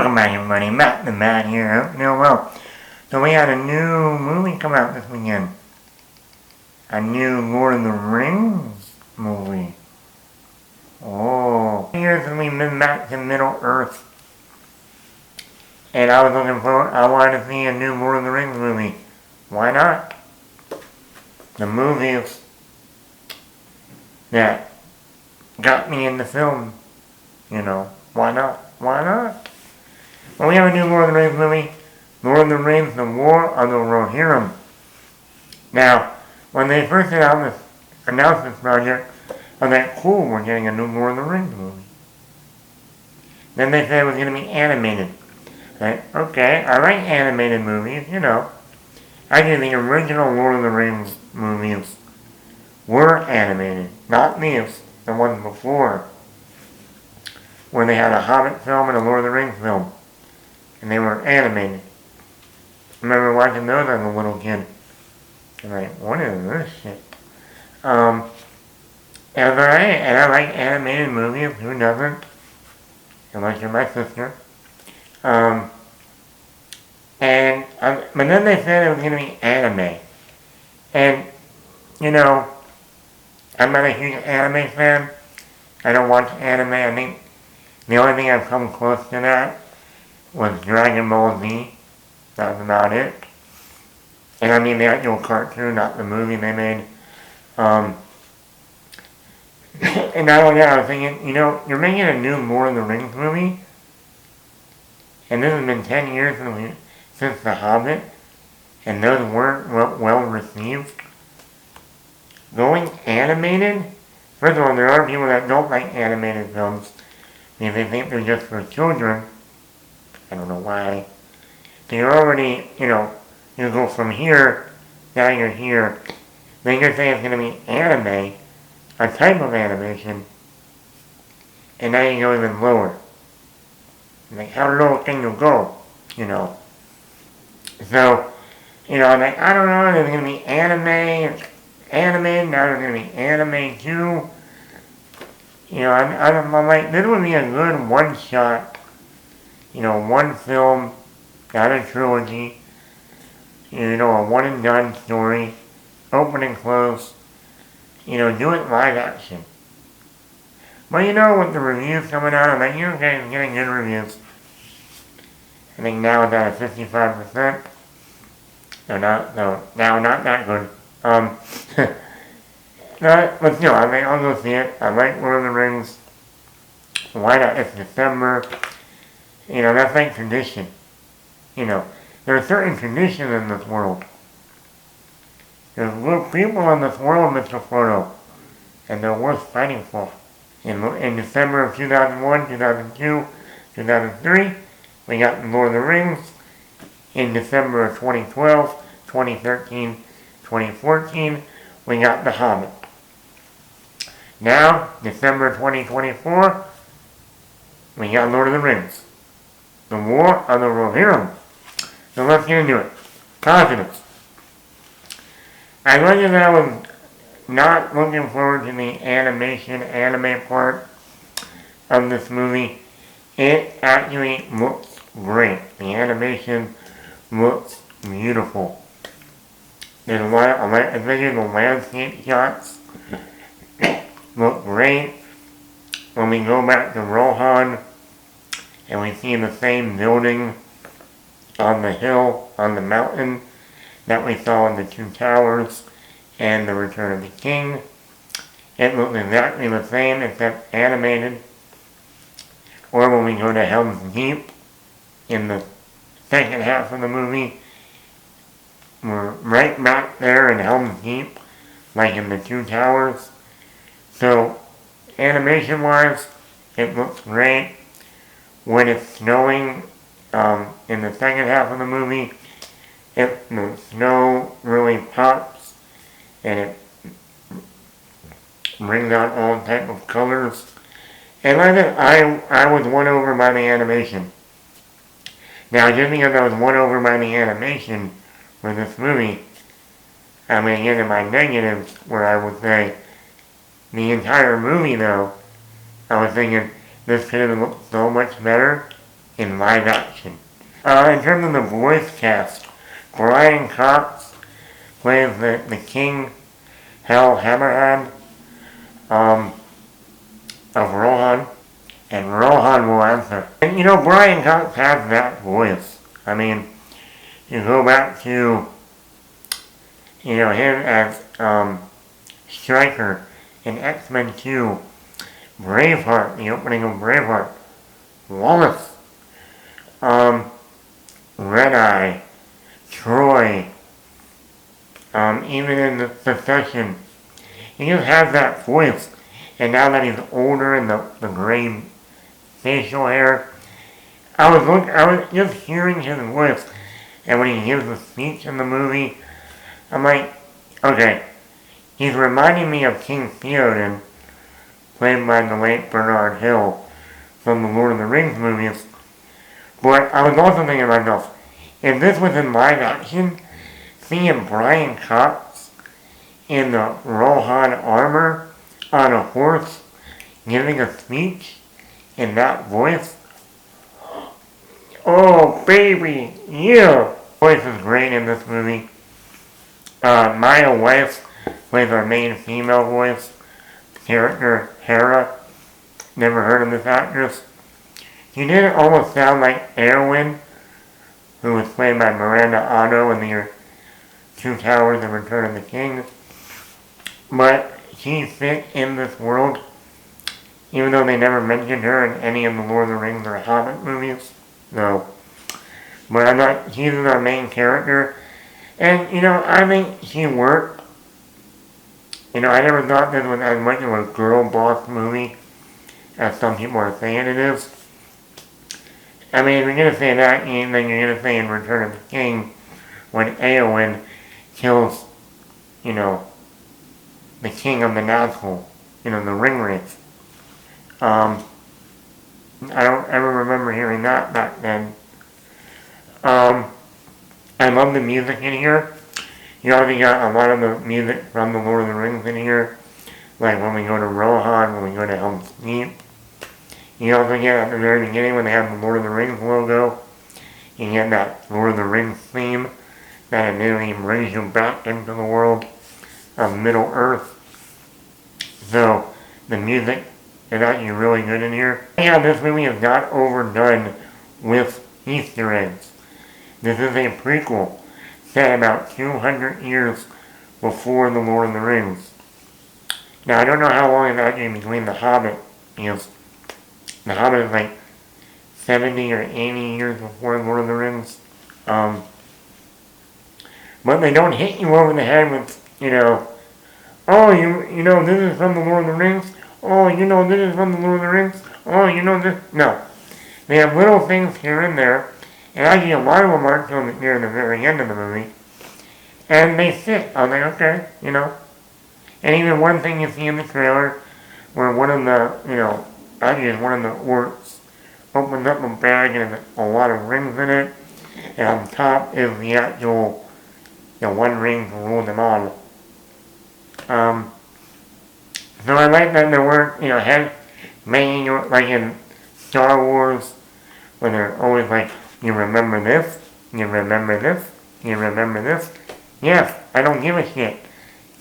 Welcome back, everybody. Matt the Matt here. So we had a new movie come out this weekend. A new Lord of the Rings movie. Oh. Years since we've been back to Middle Earth. And I was looking forward, I wanted to see a new Lord of the Rings movie. Why not? The movie that got me into film. Why not? Why not? Well, we have a new Lord of the Rings movie. Lord of the Rings, The War of the Rohirrim. Now, when they first announced this project, I was like, cool, we're getting a new Lord of the Rings movie. Then they said it was going to be animated. Like, okay, I like animated movies, Actually, the original Lord of the Rings movies were animated, not these, the ones before, where they had a Hobbit film and a Lord of the Rings film, and they were animated. I remember watching those as a little kid. I'm like, what is this shit? And I was alright, and I like animated movies, who doesn't? Unless you're my sister. But then they said it was going to be anime. And, I'm not a huge anime fan. I don't watch anime. I think the only thing I've come close to that was Dragon Ball Z. That was about it. And I mean the actual cartoon, not the movie they made. And not only that, I was thinking, you're making a new Lord of the Rings movie, and this has been 10 years since The Hobbit, and those weren't well received. Going animated? First of all, there are people that don't like animated films because they think they're just for children. I don't know why. So you're already, you go from here, now you're here. Then you're saying it's going to be anime, a type of animation, and now you go even lower. Like, how low can you go? So, I'm like, I don't know, there's going to be anime, now there's going to be anime too. I'm like, this would be a good one-shot, one film, not a trilogy, a one-and-done story, open and close, do it live action. But with the reviews coming out, I'm like, you're getting good reviews. I think now it's at a 55%. Now not that good. But still, I mean, I'll go see it. I like Lord of the Rings. Why not? It's December. That's like tradition. There are certain traditions in this world. There's little people in this world, Mr. Frodo, and they're worth fighting for. In December of 2001, 2002, 2003, we got the Lord of the Rings. In December of 2012, 2013, 2014, we got The Hobbit. Now, December 2024, we got Lord of the Rings. The War of the Rohirrim. So let's get into it. Positives. I mentioned that I was not looking forward to the anime part of this movie. It actually looks great. The animation looks beautiful. There's a lot of, especially the landscape shots look great. When we go back to Rohan and we see the same building on the hill, on the mountain that we saw in the Two Towers and the Return of the King. It looks exactly the same except animated. Or when we go to Helm's Deep in the second half of the movie, we're right back there in Helm's Deep, like in the Two Towers. So, animation-wise, it looks great. When it's snowing, in the second half of the movie, the snow really pops, and it brings out all type of colors. And like I was won over by the animation. Now, just because I was won over by the animation for this movie, I'm going to get into my negatives, where I would say, the entire movie though, I was thinking, this could have looked so much better in live action. In terms of the voice cast, Brian Cox plays the King Hell Hammerhand of Rohan, and Rohan will answer. And Brian Cox has that voice. I mean, you go back to, him as Stryker in X-Men 2, Braveheart, the opening of Braveheart, Wallace, Red Eye, Troy, even in the Succession. He just has that voice. And now that he's older and the gray facial hair, I was just hearing his voice, and when he gives the speech in the movie, I'm like, okay, he's reminding me of King Theoden, played by the late Bernard Hill from the Lord of the Rings movies. But I was also thinking to myself, if this was in live action, seeing Brian Cox in the Rohan armor on a horse giving a speech in that voice, oh baby, yeah! Voice is great in this movie. Maya Weiss plays our main female voice character, Hera. Never heard of this actress. She did almost sound like Erwin, who was played by Miranda Otto in the Two Towers and Return of the King. But she fit in this world, even though they never mentioned her in any of the Lord of the Rings or Hobbit movies. No. But she's our main character. And, I think she worked. I never thought this was as much of a girl boss movie as some people are saying it is. I mean, if you're going to say that, then you're going to say in Return of the King, when Eowyn kills, the king of the Nazgul, the Ringwraiths. I don't ever remember hearing that back then. I love the music in here. You already got a lot of the music from the Lord of the Rings in here. Like when we go to Rohan, when we go to Helm's Deep. You also get at the very beginning when they have the Lord of the Rings logo. You get that Lord of the Rings theme that immediately brings you back into the world of Middle Earth. So the music is actually really good in here. Yeah, this movie is not overdone with Easter eggs. This is a prequel set about 200 years before the Lord of the Rings. Now I don't know how long it's actually between The Hobbit, because The Hobbit is like 70 or 80 years before Lord of the Rings. But they don't hit you over the head with, oh, this is from the Lord of the Rings. Oh, this is from the Lord of the Rings. Oh, this. No. They have little things here and there, and actually a lot of them aren't until near the very end of the movie. And they fit. I was like, okay, And even one thing you see in the trailer, where one of the, actually one of the orcs opens up a bag and has a lot of rings in it, and on top is the actual, one ring to rule them on. So I like that there weren't, making, like in Star Wars, when they're always like, you remember this, you remember this, you remember this. Yes, I don't give a shit.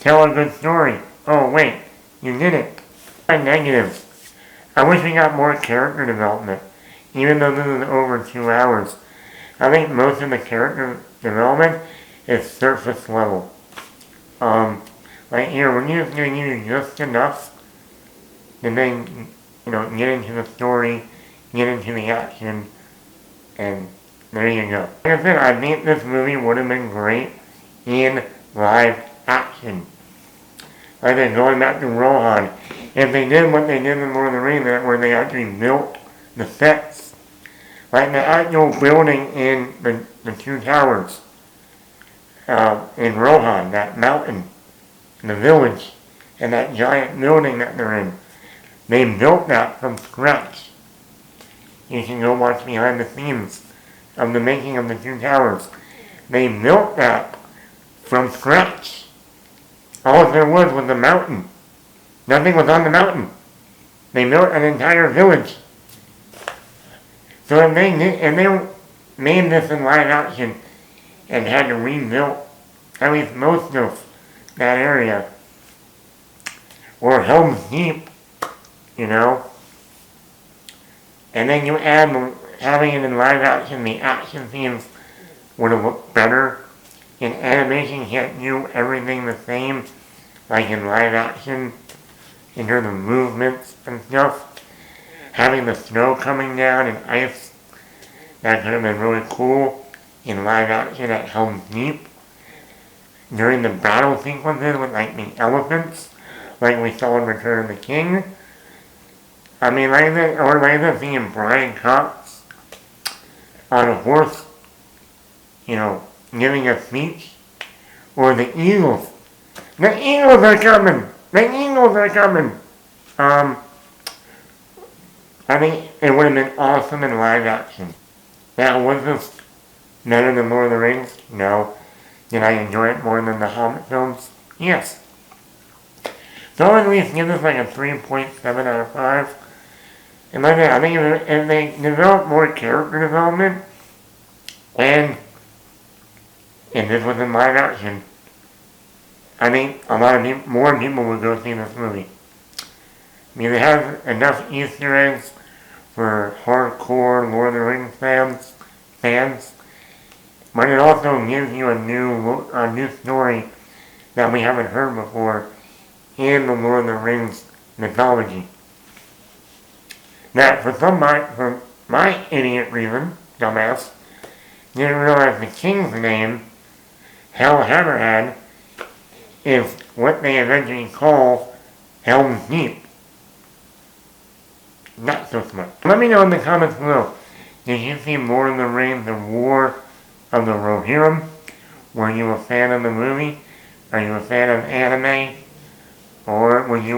Tell a good story. Oh wait, you did it. Negatives. I wish we got more character development, even though this is over 2 hours. I think most of the character development is surface level. Like here, we're just going to use just enough to then, get into the story, get into the action, and there you go. Like I said, I think this movie would have been great in live action. Like I said, going back to Rohan, if they did what they did in Lord of the Rings, where they actually built the sets, like the actual building in the Two Towers, in Rohan, that mountain, the village, and that giant building that they're in, they built that from scratch. You can go watch behind the scenes of the making of the Two Towers. They built that from scratch. All there was the mountain. Nothing was on the mountain. They built an entire village So if they made this in live action and had to rebuild at least most of that area, or Helm's Deep, you know, and then you add having it in live action, the action scenes would have looked better. In animation, you can't do everything the same, like in live action, in terms of movements and stuff. Having the snow coming down and ice, that could have been really cool in live action at Helm's Deep. During the battle sequences with like the elephants, like we saw in Return of the King. I mean, like that, or like that seeing Brian Cox on a horse, you know, giving a speech. Or the Eagles. The Eagles are coming! The Eagles are coming! I think it would have been awesome in live action. Now, was this better than Lord of the Rings? No. Did I enjoy it more than the Hobbit films? Yes. So I'll at least give this like a 3.7 out of 5. And like that, I think if they develop more character development, and if this was in live action, I think a lot of more people would go see this movie. I mean, it has enough Easter eggs for hardcore Lord of the Rings fans, but it also gives you a new story that we haven't heard before in the Lord of the Rings mythology. That for my idiot reason, dumbass, didn't realize the king's name, Hal Hammerhand, is what they eventually call Helm's Deep. Not so smart. Let me know in the comments below. Did you see Lord of the Rings, The War of the Rohirrim? Were you a fan of the movie? Are you a fan of anime? Or would you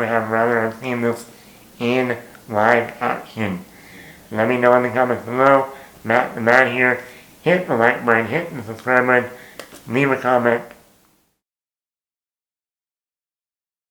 have rather have seen this in live action? Let me know in the comments below. Matt here. Hit the like button, hit the subscribe button, leave a comment.